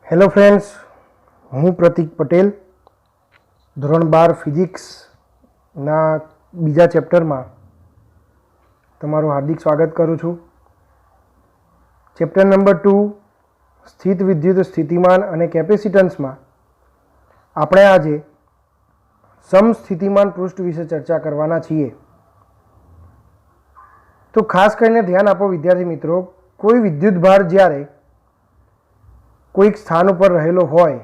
Hello friends, હું પ્રતિક પટેલ ધોરણ 12 ફિઝિક્સના બીજા ચેપ્ટરમાં તમારું હાર્દિક સ્વાગત કરું છું. ચેપ્ટર નંબર 2 સ્થિત વિદ્યુત સ્થિતિમાન અને કેપેસિટન્સમાં આપણે આજે સમસ્થિતિમાન પૃષ્ઠ વિશે ચર્ચા કરવાના છીએ. તો ખાસ કરીને ધ્યાન આપો વિદ્યાર્થી મિત્રો, કોઈ વિદ્યુત ભાર જ્યારે કોઈક સ્થાન ઉપર રહેલો હોય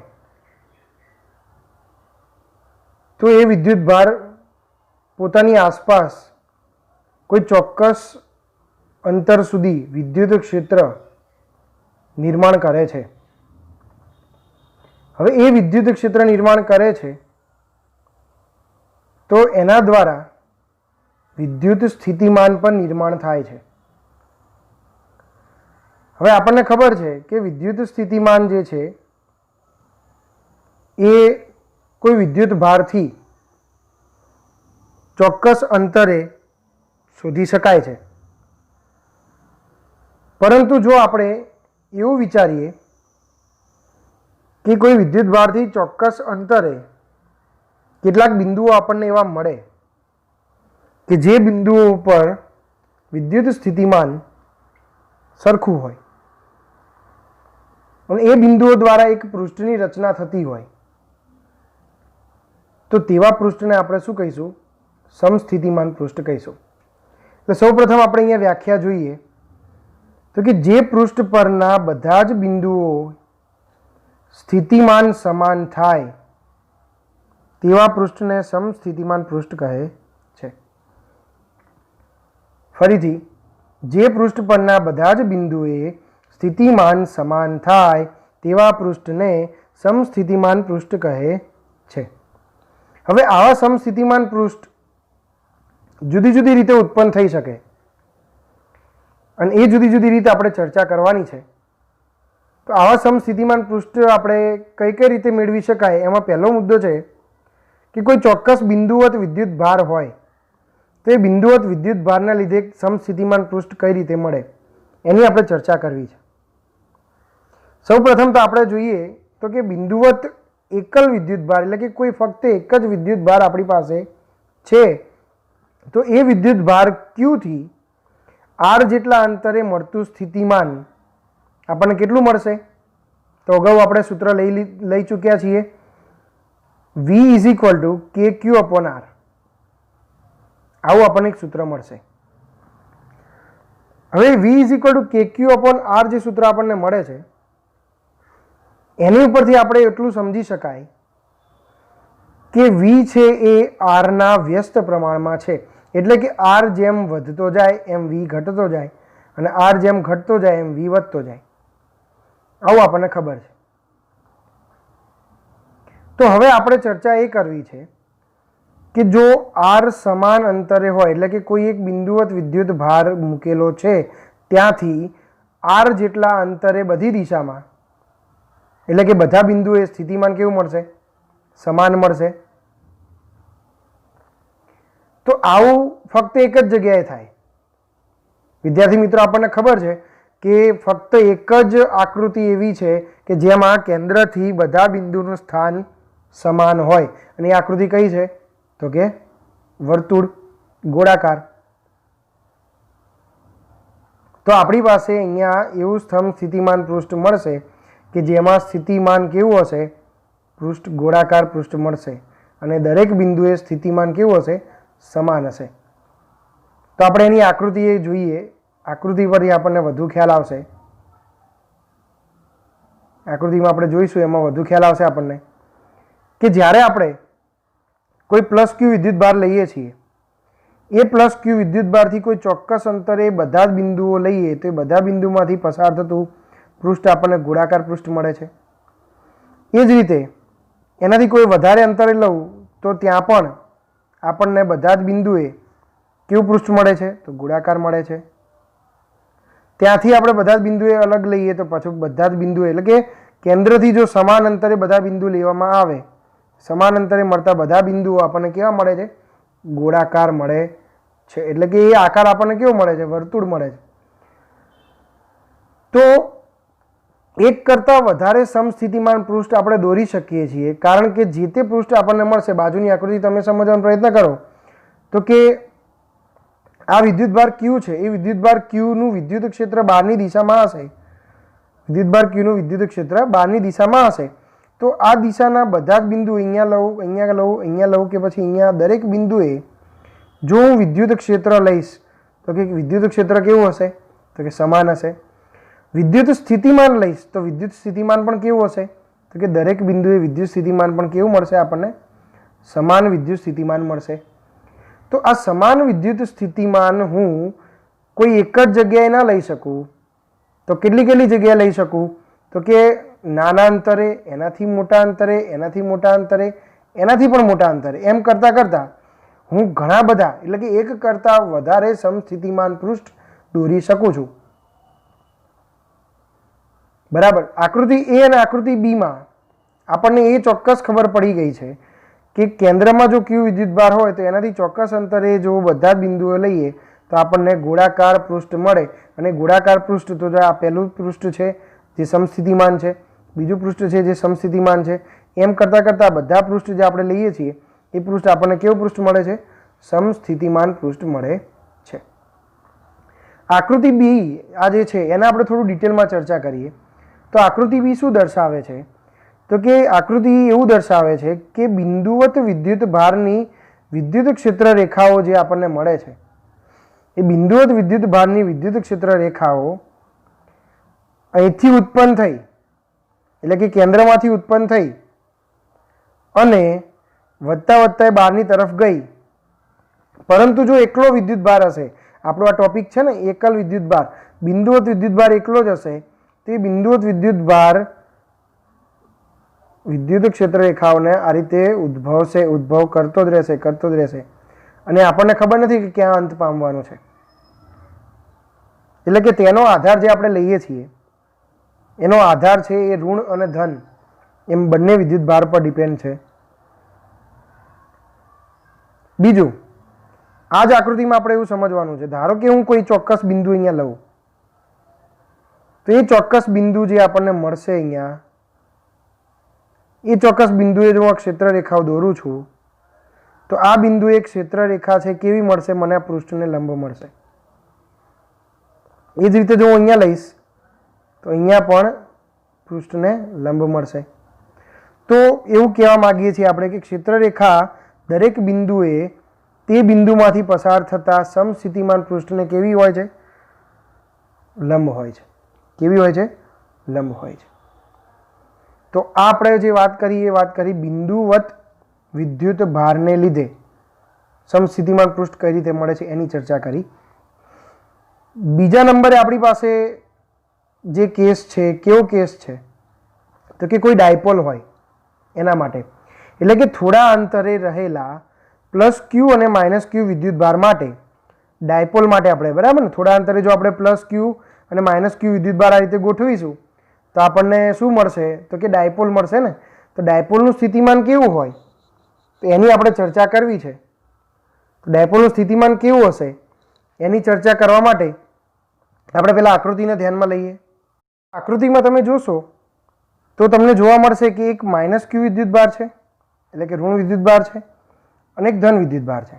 તો એ વિદ્યુત ભાર પોતાની આસપાસ કોઈ ચોક્કસ અંતર સુધી વિદ્યુત ક્ષેત્ર નિર્માણ કરે છે. હવે એ વિદ્યુત ક્ષેત્ર નિર્માણ કરે છે તો એના દ્વારા વિદ્યુત સ્થિતિમાન પણ નિર્માણ થાય છે. હવે આપણને ખબર છે કે વિદ્યુત સ્થિતિમાન જે છે એ કોઈ વિદ્યુત ભારથી ચોક્કસ અંતરે શોધી શકાય છે. પરંતુ જો આપણે એવું વિચારીએ કે કોઈ વિદ્યુત ભારથી ચોક્કસ અંતરે કેટલાક બિંદુઓ આપણને એવા મળે કે જે બિંદુઓ ઉપર વિદ્યુત સ્થિતિમાન સરખું હોય અને એ બિંદુઓ દ્વારા એક પૃષ્ઠની રચના થતી હોય તો તેવા પૃષ્ઠને આપણે શું કહીશું? સમસ્થિતિમાન પૃષ્ઠ કહીશું. એટલે સૌપ્રથમ આપણે અહીંયા વ્યાખ્યા જોઈએ તો કે જે પૃષ્ઠ પરના બધા જ બિંદુઓ સ્થિતિમાન સમાન થાય તેવા પૃષ્ઠને સમસ્થિતિમાન પૃષ્ઠ કહે છે. ફરીથી, જે પૃષ્ઠ પરના બધા જ બિંદુએ સ્થિતિમાન સમાન થાય તેવા પૃષ્ઠને સમસ્થિતિમાન પૃષ્ઠ કહે છે. હવે આવા સમસ્થિતિમાન પૃષ્ઠ જુદી જુદી રીતે ઉત્પન્ન થઈ શકે અને એ જુદી જુદી રીતે આપણે ચર્ચા કરવાની છે. તો આવા સમસ્થિતિમાન પૃષ્ઠ આપણે કઈ કઈ રીતે મેળવી શકાય, એમાં પહેલો મુદ્દો છે કે કોઈ ચોક્કસ બિંદુવત વિદ્યુત ભાર હોય તો એ બિંદુવત વિદ્યુત ભારના લીધે સમસ્થિતિમાન પૃષ્ઠ કઈ રીતે મળે એની આપણે ચર્ચા કરવી છે. સૌપ્રથમ તો આપણે જોઈએ તો કે બિંદુવત એકલ વિદ્યુત ભાર એટલે કે કોઈ ફક્ત એક જ વિદ્યુત ભાર આપણી પાસે છે તો એ વિદ્યુત ભાર Q થી R જેટલા અંતરે મળતું સ્થિતિમાન આપણને કેટલું મળશે? તો અગાઉ આપણે સૂત્ર લઈ ચૂક્યા છીએ, V is equal to KQ upon R. આવું આપણને એક સૂત્ર મળશે. હવે V is equal to KQ upon R જે સૂત્ર આપણને મળે છે એની ઉપરથી આપણે એટલું સમજી શકાય કે V છે એ R ના વ્યસ્ત પ્રમાણમાં છે. એટલે કે R જેમ વધતો જાય એમ V ઘટતો જાય અને R જેમ ઘટતો જાય એમ V વધતો જાય. આવું આપણને ખબર છે. તો હવે આપણે ચર્ચા એ કરવી છે કે જો R સમાન અંતરે હોય એટલે કે કોઈ એક બિંદુવત વિદ્યુત ભાર મૂકેલો છે ત્યાંથી R જેટલા અંતરે બધી દિશામાં એટલે કે બધા બિંદુએ સ્થિતિમાન કેવું મળશે? સમાન મળશે. તો આવું ફક્ત એક જ જગ્યાએ થાય. વિદ્યાર્થી મિત્રો, આપણને ખબર છે કે ફક્ત એક જ આકૃતિ એવી છે કે જેમાં કેન્દ્રથી બધા બિંદુનું સ્થાન સમાન હોય અને એ આકૃતિ કઈ છે? તો કે વર્તુળ, ગોળાકાર. તો આપણી પાસે અહીંયા એવું સમસ્થિતિમાન પૃષ્ઠ મળશે કે જેમાં સ્થિતિમાન કેવું હશે? પૃષ્ઠ ગોળાકાર પૃષ્ઠ મળશે અને દરેક બિંદુએ સ્થિતિમાન કેવું હશે? સમાન હશે. તો આપણે એની આકૃતિ જોઈએ. આકૃતિ પરથી આપણને વધુ ખ્યાલ આવશે. આકૃતિમાં આપણે જોઈશું, એમાં વધુ ખ્યાલ આવશે આપણને કે જ્યારે આપણે કોઈ પ્લસ Q વિદ્યુત ભાર લઈએ છીએ એ પ્લસ Q વિદ્યુત ભારથી કોઈ ચોક્કસ અંતરે બધા જ બિંદુઓ લઈએ તો એ બધા બિંદુમાંથી પસાર થતું પૃષ્ઠ આપણને ગોળાકાર પૃષ્ઠ મળે છે. એ જ રીતે એનાથી કોઈ વધારે અંતરે લઉં તો ત્યાં પણ આપણને બધા જ બિંદુએ કેવું પૃષ્ઠ મળે છે? તો ગોળાકાર મળે છે. ત્યાંથી આપણે બધા જ બિંદુએ અલગ લઈએ તો પાછું બધા જ બિંદુએ એટલે કે કેન્દ્રથી જો સમાન અંતરે બધા બિંદુ લેવામાં આવે, સમાન અંતરે મળતા બધા બિંદુઓ આપણને કેવા મળે છે? ગોળાકાર મળે છે. એટલે કે એ આકાર આપણને કેવો મળે છે? વર્તુળ મળે છે. તો એક કરતાં વધારે સમસ્થિતિમાન પૃષ્ઠ આપણે દોરી શકીએ છીએ, કારણ કે જે તે પૃષ્ઠ આપણને મળશે, બાજુની આકૃતિ તમે સમજવાનો પ્રયત્ન કરો તો કે આ વિદ્યુતભાર Q છે, એ વિદ્યુતભાર Q નું વિદ્યુત ક્ષેત્ર બહારની દિશામાં હશે. વિદ્યુતભાર Q નું વિદ્યુત ક્ષેત્ર બહારની દિશામાં હશે. તો આ દિશાના બધા જ બિંદુ અહીંયા લઉં, અહીંયા લઉં, અહીંયા લઉં કે પછી અહીંયા દરેક બિંદુએ જો હું વિદ્યુત ક્ષેત્ર લઈશ તો કે વિદ્યુત ક્ષેત્ર કેવું હશે? તો કે સમાન હશે. વિદ્યુત સ્થિતિમાન લઈશ તો વિદ્યુત સ્થિતિમાન પણ કેવું હશે? તો કે દરેક બિંદુએ વિદ્યુત સ્થિતિમાન પણ કેવું મળશે આપણને? સમાન વિદ્યુત સ્થિતિમાન મળશે. તો આ સમાન વિદ્યુત સ્થિતિમાન હું કોઈ એક જ જગ્યાએ ના લઈ શકું. તો કેટલી કેટલી જગ્યાએ લઈ શકું? તો કે નાના અંતરે, એનાથી મોટા અંતરે, એનાથી મોટા અંતરે, એનાથી પણ મોટા અંતરે, એમ કરતાં કરતાં હું ઘણા બધા એટલે કે એક કરતાં વધારે સમસ્થિતિમાન પૃષ્ઠ દોરી શકું છું. બરાબર. આકૃતિ A અને આકૃતિ B માં આપણને એ ચોક્કસ ખબર પડી ગઈ છે કે કેન્દ્રમાં જો Q વિદ્યુતભાર હોય તો એનાથી ચોક્કસ અંતરે જો બધા બિંદુઓ લઈએ તો આપણને ગોળાકાર પૃષ્ઠ મળે. અને ગોળાકાર પૃષ્ઠ તો આ પહેલું પૃષ્ઠ છે જે સમસ્થિતિમાન છે, બીજું પૃષ્ઠ છે જે સમસ્થિતિમાન છે, એમ કરતાં કરતાં બધા પૃષ્ઠ જે આપણે લઈએ છીએ એ પૃષ્ઠ આપણને કેવું પૃષ્ઠ મળે છે? સમસ્થિતિમાન પૃષ્ઠ મળે છે. આકૃતિ B આ જે છે એના આપણે થોડું ડિટેલમાં ચર્ચા કરીએ. તો આકૃતિ B શું દર્શાવે છે? તો કે આકૃતિ એવું દર્શાવે છે કે બિંદુવત વિદ્યુત ભારની વિદ્યુત ક્ષેત્ર રેખાઓ જે આપણને મળે છે એ બિંદુવત વિદ્યુત ભારની વિદ્યુત ક્ષેત્ર રેખાઓ અહીંથી ઉત્પન્ન થઈ એટલે કે કેન્દ્રમાંથી ઉત્પન્ન થઈ અને વધતા વધતા બહારની તરફ ગઈ. પરંતુ જો એકલો વિદ્યુતભાર હશે, આપણો આ ટોપિક છે ને એકલ વિદ્યુતભાર, બિંદુવત વિદ્યુતભાર એકલો જ હશે, તે બિંદુવત વિદ્યુતભાર વિદ્યુત ક્ષેત્ર રેખાઓને આ રીતે ઉદ્ભવ કરતો જ રહેશે અને આપણને ખબર નથી કે ક્યાં અંત પામવાનો છે. એટલે કે તેનો આધાર જે આપણે લઈએ છીએ એનો આધાર છે એ ઋણ અને ધન એમ બંને વિદ્યુતભાર પર ડિપેન્ડ છે. બીજું, આ જ આકૃતિમાં આપણે એવું સમજવાનું છે, ધારો કે હું કોઈ ચોક્કસ બિંદુ અહીંયા લઉં તો એ ચોક્કસ બિંદુ જે આપણને મળશે અહીંયા, એ ચોક્કસ બિંદુએ જો હું ક્ષેત્ર રેખાઓ દોરું છું તો આ બિંદુ એક ક્ષેત્ર રેખા છે કેવી મળશે? મને આ પૃષ્ઠને લંબ મળશે. એ જ રીતે જો હું અહીંયા લઈશ તો અહીંયા પણ પૃષ્ઠને લંબ મળશે. તો એવું કહેવા માંગીએ છીએ આપણે કે ક્ષેત્ર રેખા દરેક બિંદુએ તે બિંદુમાંથી પસાર થતા સમસ્થિતિમાન પૃષ્ઠને કેવી હોય છે? લંબ હોય છે. કેવી હોય છે? લંબ હોય છે. તો આપણે જે વાત કરી એ વાત કરી બિંદુવત વિદ્યુત ભારને લીધે સમસ્થિતિમાન પૃષ્ઠ કઈ રીતે મળે છે એની ચર્ચા કરી. બીજા નંબરે આપણી પાસે જે કેસ છે, કેવો કેસ છે? તો કે કોઈ ડાયપોલ હોય એના માટે, એટલે કે થોડા અંતરે રહેલા +Q અને -Q વિદ્યુતભાર માટે, ડાયપોલ માટે આપણે, બરાબર ને, થોડા અંતરે જો આપણે +Q અને -Q વિદ્યુતભાર આ રીતે ગોઠવીશું તો આપણને શું મળશે? તો કે ડાયપોલ મળશે ને. તો ડાયપોલનું સ્થિતિમાન કેવું હોય તો એની આપણે ચર્ચા કરવી છે. તો ડાયપોલનું સ્થિતિમાન કેવું હશે એની ચર્ચા કરવા માટે આપણે પહેલા આકૃતિને ધ્યાનમાં લઈએ. આકૃતિમાં તમે જોશો તો તમને જોવા મળશે કે એક -Q વિદ્યુતભાર છે એટલે કે ઋણ વિદ્યુતભાર છે અને એક ધન વિદ્યુતભાર છે.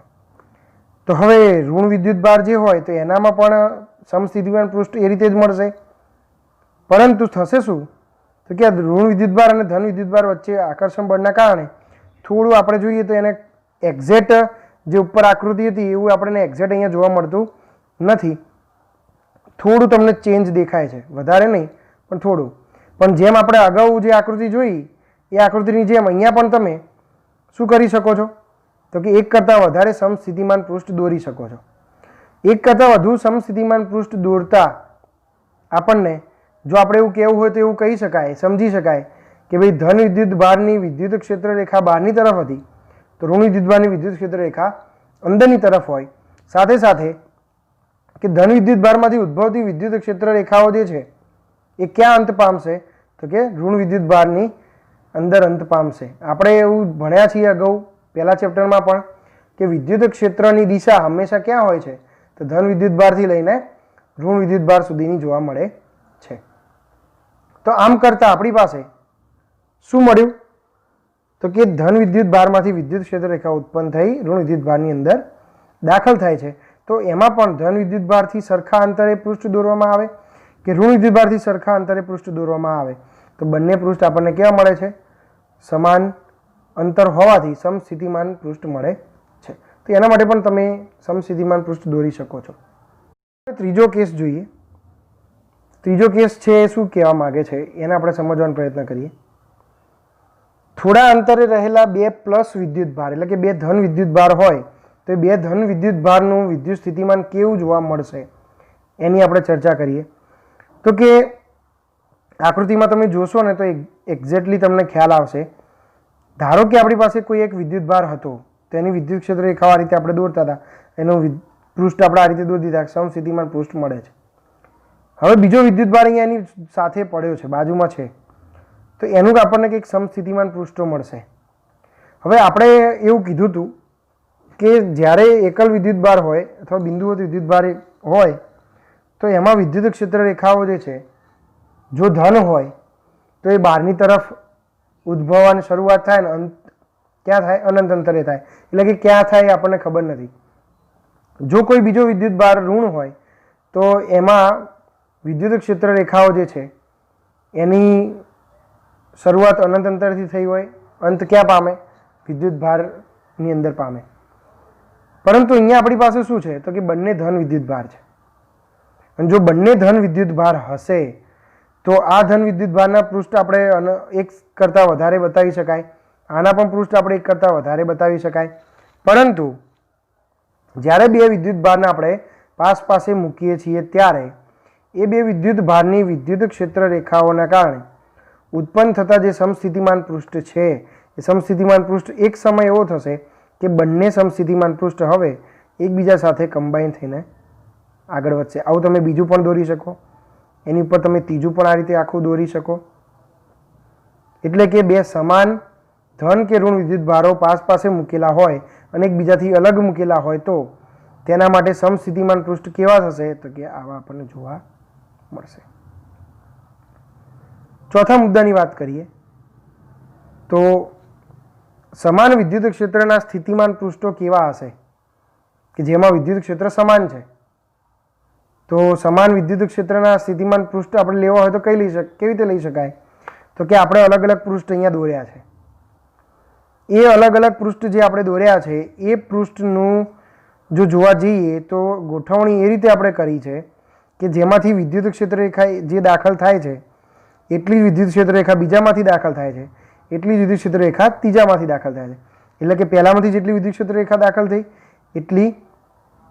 તો હવે ઋણ વિદ્યુતભાર જે હોય તો એનામાં પણ સમસ્થિતિમાન પૃષ્ઠ એ રીતે જ મળશે. પરંતુ થશે શું? તો કે આ ઋણ વિદ્યુતભાર અને ધન વિદ્યુતભાર વચ્ચે આકર્ષણ બળના કારણે થોડું આપણે જોઈએ તો એને એક્ઝેક્ટ જે ઉપર આકૃતિ હતી એવું આપણને એક્ઝેક્ટ અહીંયા જોવા મળતું નથી. થોડું તમને ચેન્જ દેખાય છે, વધારે નહીં પણ થોડું. પણ જેમ આપણે અગાઉ જે આકૃતિ જોઈ એ આકૃતિની જેમ અહીંયા પણ તમે શું કરી શકો છો? તો કે એક કરતાં વધારે સમસ્થિતિમાન પૃષ્ઠ દોરી શકો છો. એક કરતાં વધુ સમસ્થિતિમાન પૃષ્ઠ દોરતા આપણને જો આપણે એવું કહેવું હોય તો એવું કહી શકાય, સમજી શકાય કે ભાઈ ધન વિદ્યુતભારની વિદ્યુત ક્ષેત્ર રેખા બહારની તરફ હતી તો ઋણ વિદ્યુતભારની વિદ્યુત ક્ષેત્ર રેખા અંદરની તરફ હોય. સાથે સાથે કે ધન વિદ્યુતભારમાંથી ઉદ્ભવતી વિદ્યુત ક્ષેત્ર રેખાઓ જે છે એ ક્યાં અંત પામશે? તો કે ઋણ વિદ્યુતભારની અંદર અંત પામશે. આપણે એવું ભણ્યા છીએ અગાઉ પહેલા ચેપ્ટરમાં પણ કે વિદ્યુત ક્ષેત્રની દિશા હંમેશા ક્યાં હોય છે? તો ધન વિદ્યુતભારથી લઈને ઋણ વિદ્યુતભાર સુધીની જોવા મળે છે. તો આમ કરતાં આપણી પાસે શું મળ્યું? તો કે ધન વિદ્યુત ભારમાંથી વિદ્યુત ક્ષેત્ર રેખા ઉત્પન્ન થઈ ઋણ વિદ્યુત ભારની અંદર દાખલ થાય છે. તો એમાં પણ ધન વિદ્યુત ભારથી સરખા અંતરે પૃષ્ઠ દોરવામાં આવે કે ઋણ વિદ્યુત ભારથી સરખા અંતરે પૃષ્ઠ દોરવામાં આવે, તો બંને પૃષ્ઠ આપણને કેવા મળે છે? સમાન અંતર હોવાથી સમસ્થિતિમાન પૃષ્ઠ મળે છે. તો એના માટે પણ તમે સમસ્થિતિમાન પૃષ્ઠ દોરી શકો છો. ત્રીજો કેસ જોઈએ. ત્રીજો કેસ છે એ શું કહેવા માગે છે એને આપણે સમજવાનો પ્રયત્ન કરીએ. થોડા અંતરે રહેલા બે પ્લસ વિદ્યુત ભાર એટલે કે બે ધન વિદ્યુત ભાર હોય તો એ બે ધન વિદ્યુત ભારનું વિદ્યુત સ્થિતિમાન કેવું જોવા મળશે એની આપણે ચર્ચા કરીએ. તો કે આકૃતિમાં તમે જોશો ને તો એક્ઝેક્ટલી તમને ખ્યાલ આવશે. ધારો કે આપણી પાસે કોઈ એક વિદ્યુત ભાર હતો, તેની વિદ્યુત ક્ષેત્ર રેખાઓ આ રીતે આપણે દોરતા હતા, એનું પૃષ્ઠ આપણે આ રીતે દોરી દીધા, સમસ્થિતિમાન પૃષ્ઠ મળે છે. હવે બીજો વિદ્યુત ભાર અહીંયા એની સાથે પડ્યો છે, બાજુમાં છે, તો એનું આપણને કંઈક સમસ્થિતિમાન પૃષ્ઠો મળશે. હવે આપણે એવું કીધું હતું કે જ્યારે એકલ વિદ્યુત ભાર હોય અથવા બિંદુવત વિદ્યુત ભાર હોય તો એમાં વિદ્યુત ક્ષેત્ર રેખાઓ જે છે જો ધન હોય તો એ બહારની તરફ ઉદ્ભવવાની શરૂઆત થાય ને અંત ક્યાં થાય? અનંત અંતરે થાય. એટલે કે ક્યાં થાય એ આપણને ખબર નથી. જો કોઈ બીજો વિદ્યુત ભાર ઋણ હોય તો એમાં વિદ્યુત ક્ષેત્ર રેખાઓ જે છે એની શરૂઆત અનંત અંતરથી થઈ હોય, અંત ક્યાં પામે? વિદ્યુત ભારની અંદર પામે. પરંતુ અહીંયા આપણી પાસે શું છે? તો કે બંને ધન વિદ્યુત ભાર છે. અને જો બંને ધન વિદ્યુત ભાર હશે તો આ ધન વિદ્યુત ભારના પૃષ્ઠ આપણે એક કરતાં વધારે બતાવી શકાય, આના પણ પૃષ્ઠ આપણે એક કરતાં વધારે બતાવી શકાય. પરંતુ જ્યારે બે વિદ્યુત ભારને આપણે પાસે મૂકીએ છીએ ત્યારે એ બે વિદ્યુત ભારની વિદ્યુત ક્ષેત્ર રેખાઓના કારણે ઉત્પન્ન થતા જે સમસ્થિતિમાન પૃષ્ઠ છે એ સમસ્થિતિમાન પૃષ્ઠ એક સમય એવો થશે કે બંને સમસ્થિતિમાન પૃષ્ઠ હવે એકબીજા સાથે કમ્બાઈન થઈને આગળ વધશે. આવું તમે બીજું પણ દોરી શકો, એની ઉપર તમે ત્રીજું પણ આ રીતે આખું દોરી શકો. એટલે કે બે સમાન ધન કે ઋણ વિદ્યુત ભારો પાસે મૂકેલા હોય અને એકબીજાથી અલગ મૂકેલા હોય તો તેના માટે સમસ્થિતિમાન પૃષ્ઠ કેવા થશે? તો કે આવા આપણને જોવા મળશે. ચોથા મુદ્દાની વાત કરીએ તો સમાન વિદ્યુત ક્ષેત્રના સ્થિતિમાન પૃષ્ઠો કેવા હશે કે જેમાં વિદ્યુત ક્ષેત્ર સમાન છે. તો સમાન વિદ્યુત ક્ષેત્રના સ્થિતિમાન પૃષ્ઠ આપણે લેવા હોય તો કેવી રીતે લઈ શકાય? તો કે આપણે અલગ અલગ પૃષ્ઠ અહીંયા દોર્યા છે. એ અલગ અલગ પૃષ્ઠ જે આપણે દોર્યા છે એ પૃષ્ઠનું જો જોવા જઈએ તો ગોઠવણી એ રીતે આપણે કરી છે કે જેમાંથી વિદ્યુત ક્ષેત્ર રેખા જે દાખલ થાય છે એટલી જ વિદ્યુત ક્ષેત્ર રેખા બીજામાંથી દાખલ થાય છે, એટલી જ વિદ્યુત ક્ષેત્ર રેખા ત્રીજામાંથી દાખલ થાય છે. એટલે કે પહેલામાંથી જેટલી વિદ્યુત ક્ષેત્ર રેખા દાખલ થઈ એટલી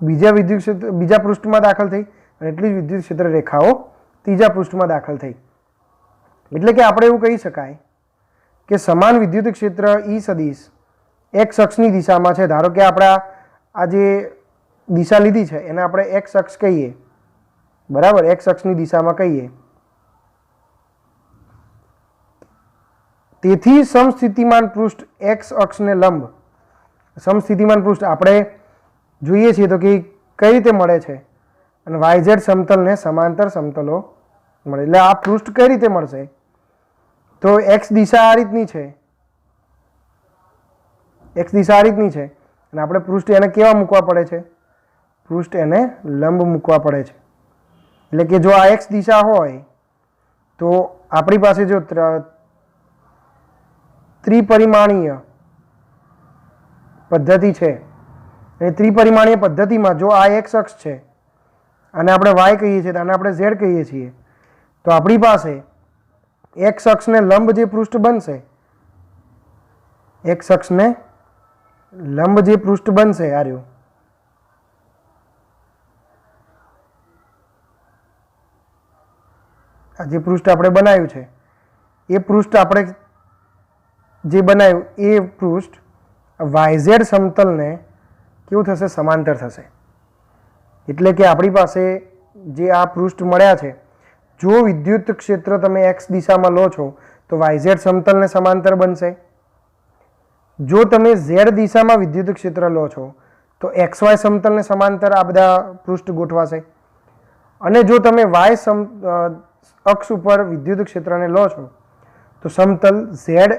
બીજા પૃષ્ઠમાં દાખલ થઈ અને એટલી જ વિદ્યુત ક્ષેત્ર રેખાઓ ત્રીજા પૃષ્ઠમાં દાખલ થઈ. એટલે કે આપણે એવું કહી શકાય કે સમાન વિદ્યુત ક્ષેત્ર ઈ સદિશ એક્સ અક્ષની દિશામાં છે. ધારો કે આપણા આ જે દિશા લીધી છે એને આપણે એક્સ અક્ષ કહીએ, બરાબર, એક્સ અક્ષની દિશામાં કહીએ. તેથી સમસ્થિતિમાન પૃષ્ઠ એક્સ અક્ષને લંબ સમસ્થિતિમાન પૃષ્ઠ આપણે જોઈએ છીએ તો કે કઈ રીતે મળે છે? અને વાયઝેડ સમતલને સમાંતર સમતલો મળે. એટલે આ પૃષ્ઠ કઈ રીતે મળશે? તો એક્સ દિશા આ રીતની છે, એક્સ દિશા આ રીતની છે અને આપણે પૃષ્ઠ એને કેવા મૂકવા પડે છે? પૃષ્ઠ એને લંબ મૂકવા પડે છે. એટલે કે જો આ એક્સ દિશા હોય તો આપણી પાસે જો ત્રિપરિમાણીય પદ્ધતિ છે અને ત્રિપરિમાણીય પદ્ધતિમાં જો આ એક્સ અક્ષ છે અને આપણે વાય કહીએ છીએ અને આપણે ઝેડ કહીએ છીએ તો આપણી પાસે એક્સ અક્ષને લંબ જે પૃષ્ઠ બનશે, એક્સ અક્ષને લંબ જે પૃષ્ઠ બનશે આ રહ્યું, આ જે પૃષ્ઠ આપણે બનાવ્યું છે એ પૃષ્ઠ આપણે જે બનાવ્યું એ પૃષ્ઠ વાયઝેડ સમતલને કેવું થશે? સમાંતર થશે. એટલે કે આપણી પાસે જે આ પૃષ્ઠ મળ્યા છે જો વિદ્યુત ક્ષેત્ર તમે એક્સ દિશામાં લો છો તો વાયઝેડ સમતલને સમાંતર બનશે. જો તમે ઝેડ દિશામાં વિદ્યુત ક્ષેત્ર લો છો તો એક્સ વાય સમતલને સમાંતર આ બધા પૃષ્ઠ ગોઠવાશે. અને જો તમે વાય અક્ષ ઉપર વિદ્યુત ક્ષેત્રને લો છો તો સમતલ ઝેડ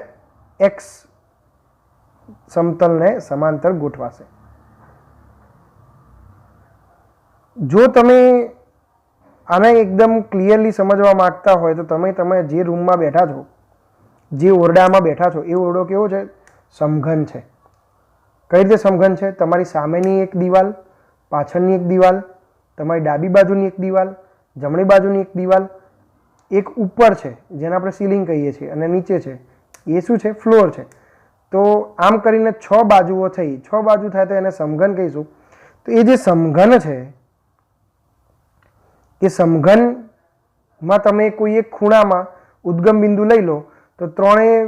એક્સ સમતલને સમાંતર ગોઠવાશે. જો તમે આને એકદમ ક્લિયરલી સમજવા માંગતા હોય તો તમે જે રૂમમાં બેઠા છો, જે ઓરડામાં બેઠા છો, એ ઓરડો કેવો છે? સમઘન છે. કઈ રીતે સમઘન છે? તમારી સામેની એક દિવાલ, પાછળની એક દિવાલ, તમારી ડાબી બાજુની એક દિવાલ, જમણી બાજુની એક દિવાલ, એક ઉપર છે જેને આપણે સીલિંગ કહીએ છીએ અને નીચે છે એ શું છે? ફ્લોર છે. તો આમ કરીને 6 બાજુઓ થઈ. 6 બાજુ થાય તો એને સમઘન કહીશું. તો એ જે સમઘન છે એ સમઘનમાં તમે કોઈ એક ખૂણામાં ઉદ્ગમ બિંદુ લઈ લો તો ત્રણેય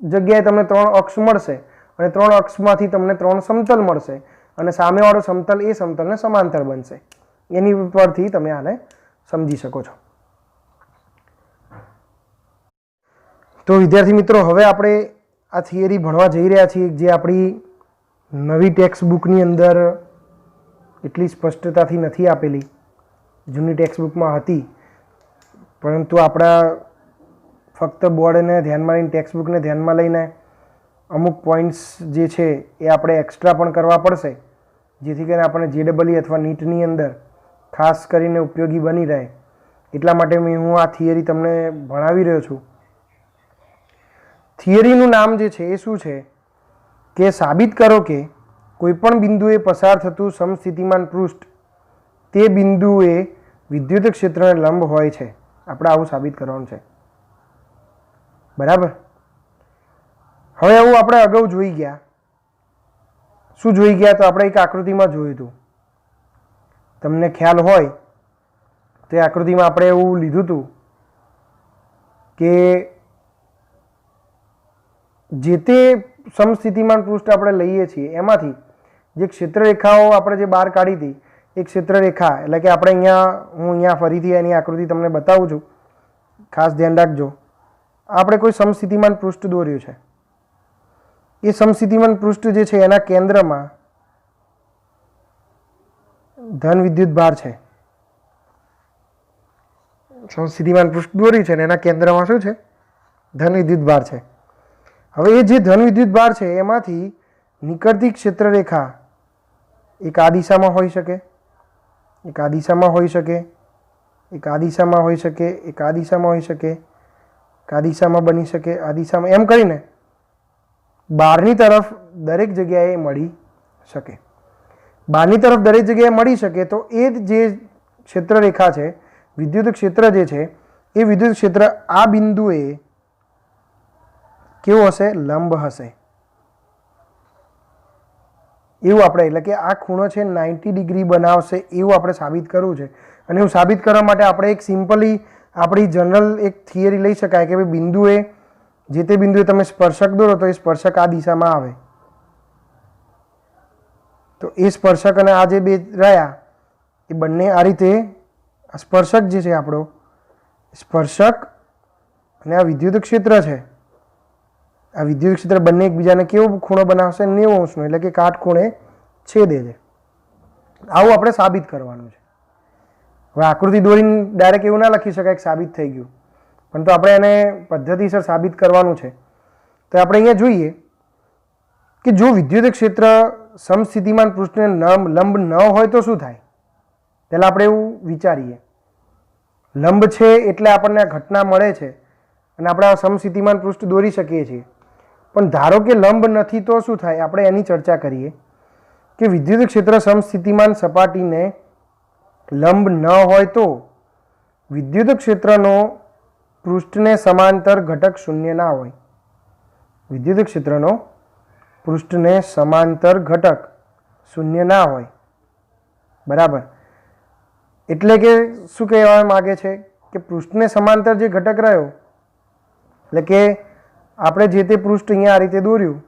જગ્યાએ તમને 3 અક્ષ મળશે અને 3 અક્ષમાંથી તમને 3 સમતલ મળશે અને સામેવાળો સમતલ એ સમતલને સમાંતર બનશે. એની પરથી તમે આને સમજી શકો છો. તો વિદ્યાર્થી મિત્રો, હવે આપણે આ થિયરી ભણવા જઈ રહ્યા છીએ જે આપણી નવી ટેક્સ્ટ બુકની અંદર એટલી સ્પષ્ટતાથી નથી આપેલી. જૂની ટેક્સ્ટ બુકમાં હતી, પરંતુ આપણા ફક્ત બોર્ડને ધ્યાનમાં લઈને, ટેક્સ્ટ બુકને ધ્યાનમાં લઈને અમુક પોઈન્ટ્સ જે છે એ આપણે એક્સ્ટ્રા પણ કરવા પડશે, જેથી કરીને આપણે JEE અથવા નીટની અંદર ખાસ કરીને ઉપયોગી બની રહે. એટલા માટે હું આ થિયરી તમને ભણાવી રહ્યો છું. થિયરીનું નામ જે છે એ શું છે કે સાબિત કરો કે કોઈપણ બિંદુએ પસાર થતું સમસ્થિતિમાન પૃષ્ઠ તે બિંદુએ વિદ્યુત ક્ષેત્રને લંબ હોય છે. આપણે આવું સાબિત કરવાનું છે. બરાબર. હવે આવું આપણે અગાઉ જોઈ ગયા. શું જોઈ ગયા? તો આપણે એક આકૃતિમાં જોયું હતું. તમને ખ્યાલ હોય તો એ આકૃતિમાં આપણે એવું લીધું હતું કે જે તે સમસ્થિતિમાન પૃષ્ઠ આપણે લઈએ છીએ એમાંથી જે ક્ષેત્રરેખાઓ આપણે જે બહાર કાઢી હતી, એ ક્ષેત્રરેખા એટલે કે આપણે હું અહીંયા ફરીથી એની આકૃતિ તમને બતાવું છું, ખાસ ધ્યાન રાખજો. આપણે કોઈ સમસ્થિતિમાન પૃષ્ઠ દોર્યું છે. એ સમસ્થિતિમાન પૃષ્ઠ જે છે એના કેન્દ્રમાં ધન વિદ્યુત ભાર છે. સમસ્થિતિમાન પૃષ્ઠ દોર્યું છે અને એના કેન્દ્રમાં શું છે? ધન વિદ્યુત ભાર છે. હવે એ જે ધન વિદ્યુત ભાર છે એમાંથી નીકળતી ક્ષેત્રરેખા એક આ દિશામાં હોઈ શકે, એક આ દિશામાં હોઈ શકે, એક આ દિશામાં હોઈ શકે, એક આ દિશામાં હોઈ શકે, એક આ દિશામાં બની શકે, આ દિશામાં, એમ કરીને બહારની તરફ દરેક જગ્યાએ મળી શકે. બહારની તરફ દરેક જગ્યાએ મળી શકે તો એ જે ક્ષેત્રરેખા છે, વિદ્યુત ક્ષેત્ર જે છે, એ વિદ્યુત ક્ષેત્ર આ બિંદુએ કેવું હશે? લંબ હશે. એવું આપણે, એટલે કે આ ખૂણો છે 90 ડિગ્રી બનાવશે એવું આપણે સાબિત કરવું છે. અને એવું સાબિત કરવા માટે આપણે એક સિમ્પલી આપણી જનરલ એક થિયરી લઈ શકાય કે ભાઈ બિંદુએ, જે તે બિંદુએ તમે સ્પર્શક દોરો તો એ સ્પર્શક આ દિશામાં આવે. તો એ સ્પર્શક અને આ જે બે રહ્યા એ બંને આ રીતે, આ સ્પર્શક જે છે આપણો સ્પર્શક અને આ વિદ્યુત ક્ષેત્ર છે, આ વિદ્યુત ક્ષેત્ર બંને એકબીજાને કેવો ખૂણો બનાવશે? 90 અંશનો, એટલે કે કાટખૂણે છેદે છે. આવું આપણે સાબિત કરવાનું છે. હવે આકૃતિ દોરીને ડાયરેક્ટ એવું ના લખી શકાય કે સાબિત થઈ ગયું, પણ તો આપણે એને પદ્ધતિસર સાબિત કરવાનું છે. તો આપણે અહીંયા જોઈએ કે જો વિદ્યુત ક્ષેત્ર સમસ્થિતિમાન પૃષ્ઠને લંબ ન હોય તો શું થાય? પહેલાં આપણે એવું વિચારીએ. લંબ છે એટલે આપણને આ ઘટના મળે છે અને આપણે આ સમસ્થિતિમાન પૃષ્ઠ દોરી શકીએ છીએ. પણ ધારો કે લંબ નથી તો શું થાય? આપણે એની ચર્ચા કરીએ કે વિદ્યુત ક્ષેત્ર સમસ્થિતિમાન સપાટીને લંબ ન હોય તો વિદ્યુત ક્ષેત્રનો પૃષ્ઠને સમાંતર ઘટક શૂન્ય ના હોય. વિદ્યુત ક્ષેત્રનો પૃષ્ઠને સમાંતર ઘટક શૂન્ય ના હોય. બરાબર. એટલે કે શું કહેવા માગે છે કે પૃષ્ઠને સમાંતર જે ઘટક રહ્યો, એટલે કે આપણે જે તે પૃષ્ઠ અહીંયા આ રીતે દોર્યું,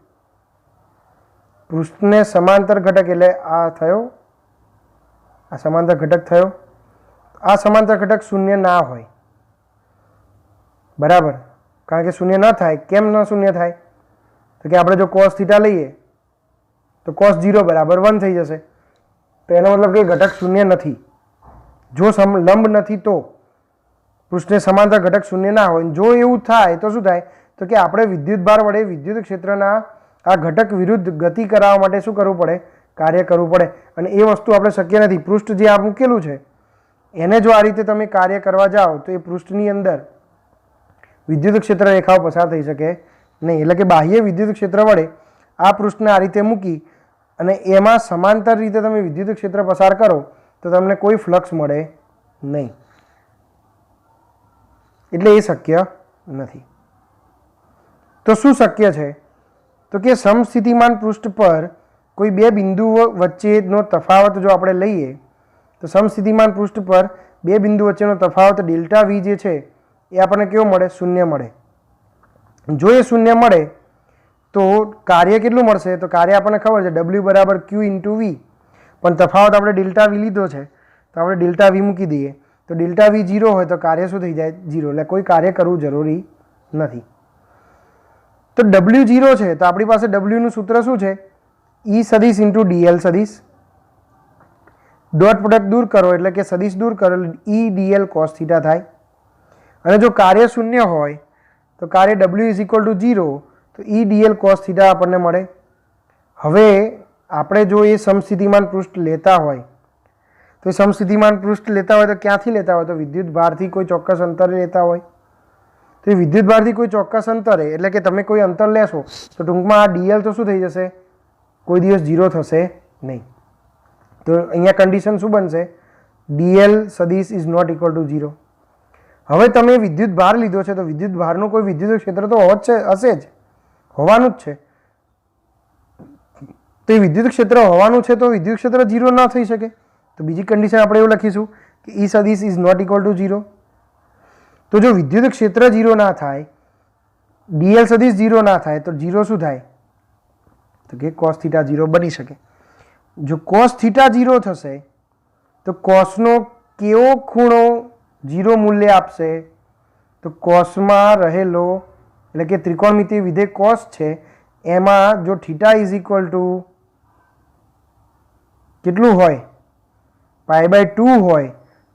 પૃષ્ઠને સમાંતર ઘટક એટલે આ થયો, આ સમાંતર ઘટક થયો. આ સમાંતર ઘટક શૂન્ય ના હોય. બરાબર. કારણ કે શૂન્ય ન થાય. કેમ ન શૂન્ય થાય? તો કે આપણે જો cos θ લઈએ તો cos 0 બરાબર 1 થઈ જશે. તો એનો મતલબ કે ઘટક શૂન્ય નથી. જો લંબ નથી તો પૃષ્ઠને સમાંતર ઘટક શૂન્ય ના હોય. જો એવું થાય તો શું થાય, તો કે આપણે વિદ્યુતભાર વડે વિદ્યુત ક્ષેત્રના આ ઘટક વિરુદ્ધ ગતિ કરાવવા માટે શું કરવું પડે, કાર્ય કરવું પડે. અને એ વસ્તુ આપણે શક્ય નથી. પૃષ્ઠ જે આ મૂકેલું છે એને જો આ રીતે તમે કાર્ય કરવા જાઓ તો એ પૃષ્ઠની અંદર વિદ્યુત ક્ષેત્ર રેખાઓ પસાર થઈ શકે નહીં. એટલે કે બાહ્ય વિદ્યુત ક્ષેત્ર વડે આ પૃષ્ઠને આ રીતે મૂકી અને એમાં સમાંતર રીતે તમે વિદ્યુત ક્ષેત્ર પસાર કરો તો તમને કોઈ ફ્લક્સ મળે નહીં. એટલે એ શક્ય નથી. તો શું શક્ય છે, તો કે સમસ્થિતિમાન પૃષ્ઠ પર કોઈ બે બિંદુઓ વચ્ચેનો તફાવત જો આપણે લઈએ તો સમસ્થિતિમાન પૃષ્ઠ પર બે બિંદુ વચ્ચેનો તફાવત ડેલ્ટા વી જે છે એ આપણને કેવો મળે, શૂન્ય મળે. જો એ શૂન્ય મળે તો કાર્ય કેટલું મળશે, તો કાર્ય આપણને ખબર છે W બરાબર Q ઇન્ટુ વી, પણ તફાવત આપણે ડેલ્ટા વી લીધો છે તો આપણે ડેલ્ટા વી મૂકી દઈએ તો ડેલ્ટા વી 0 હોય તો કાર્ય શું થઈ જાય, 0. એટલે કોઈ કાર્ય કરવું જરૂરી નથી. તો W 0 છે તો આપણી પાસે W નું સૂત્ર શું છે, E સદિશ ઇન્ટુ DL સદિશ. ડોટ પ્રોડક્ટ દૂર કરો એટલે કે સદિશ દૂર કરો E DL cos થીટા થાય. અને જો કાર્ય શૂન્ય હોય તો કાર્ય W ઇઝ ઇક્વલ ટુ 0 તો E DL cos થીટા આપણને મળે. હવે આપણે જો એ સમસ્થિતિમાન પૃષ્ઠ લેતા હોય તો એ સમસ્થિતિમાન પૃષ્ઠ લેતા હોય તો ક્યાંથી લેતા હોય, તો વિદ્યુત ભારથી કોઈ ચોક્કસ અંતરે લેતા હોય. તો એ વિદ્યુત ભારથી કોઈ ચોક્કસ અંતરે એટલે કે તમે કોઈ અંતર લેશો તો ટૂંકમાં આ DL તો શું થઈ જશે, કોઈ દિવસ 0 થશે નહીં. તો અહીંયા કન્ડિશન શું બનશે, DL સદિશ ઇઝ નોટ ઇક્વલ ટુ 0. હવે તમે વિદ્યુત ભાર લીધો છે તો વિદ્યુત ભારનું કોઈ વિદ્યુત ક્ષેત્ર તો હશે જ, હોવાનું જ છે. તો એ વિદ્યુત ક્ષેત્ર હોવાનું છે તો વિદ્યુત ક્ષેત્ર 0 ન થઈ શકે. તો બીજી કન્ડિશન આપણે એવું લખીશું કે E સદિશ ઇઝ નોટ ઇક્વલ ટુ 0. તો જો વિદ્યુત ક્ષેત્ર 0 ના થાય, DL સદિશ 0 ના થાય તો 0 શું થાય, તો કે cos થીટા 0 બની શકે. જો cos થીટા 0 થશે તો cosનો કેવો ખૂણો 0 મૂલ્ય આપશે, તો cosમાં રહેલો એટલે કે ત્રિકોણમિતિય વિધેય cos છે એમાં જો થીટા ઇઝ ઇક્વલ ટુ કેટલું હોય, π/2 હોય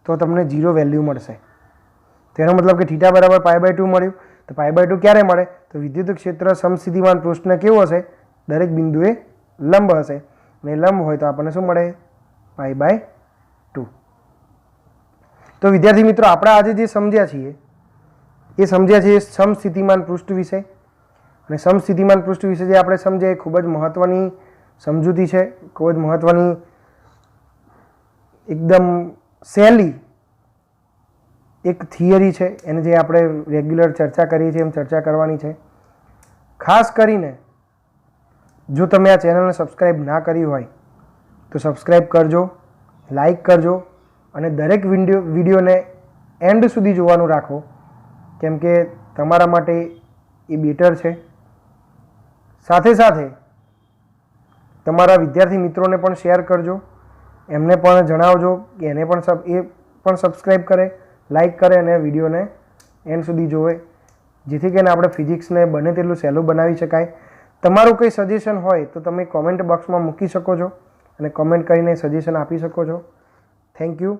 તો તમને 0 વેલ્યુ મળશે. તેનો મતલબ કે થીટા બરાબર π/2 મળ્યું. તો π/2 ક્યારે મળે, તો વિદ્યુત ક્ષેત્ર સમસ્થિતિમાન પૃષ્ઠને કેવું હશે, દરેક બિંદુએ લંબ હશે અને લંબ હોય તો આપણને શું મળે, π/2. તો વિદ્યાર્થી મિત્રો આપણે આજે જે સમજ્યા છીએ સમસ્થિતિમાન પૃષ્ઠ વિશે. અને સમસ્થિતિમાન પૃષ્ઠ વિશે જે આપણે સમજ્યા એ ખૂબ જ મહત્વની સમજૂતી છે, ખૂબ જ મહત્વની એકદમ સહેલી એક થિયરી છે. એને જે આપણે રેગ્યુલર ચર્ચા કરીએ છીએ એમ ચર્ચા કરવાની છે. ખાસ કરીને જો તમે આ ચેનલને સબસ્ક્રાઈબ ના કરી હોય તો સબસ્ક્રાઈબ કરજો, લાઈક કરજો અને દરેક વિડીયોને એન્ડ સુધી જોવાનું રાખો, કેમ કે તમારા માટે એ બેટર છે. સાથે સાથે તમારા વિદ્યાર્થી મિત્રોને પણ શેર કરજો, એમને પણ જણાવજો કે એને પણ સબસ્ક્રાઈબ કરે, લાઈક કરે અને વિડીયોને એન્ડ સુધી જોવે, જેથી કરીને આપણે ફિઝિક્સને બને તેટલું સહેલું બનાવી શકાય. તમારું કંઈ સજેશન હોય તો તમે કોમેન્ટ બોક્સમાં મૂકી શકો છો અને કોમેન્ટ કરીને સજેશન આપી શકો છો. Thank you.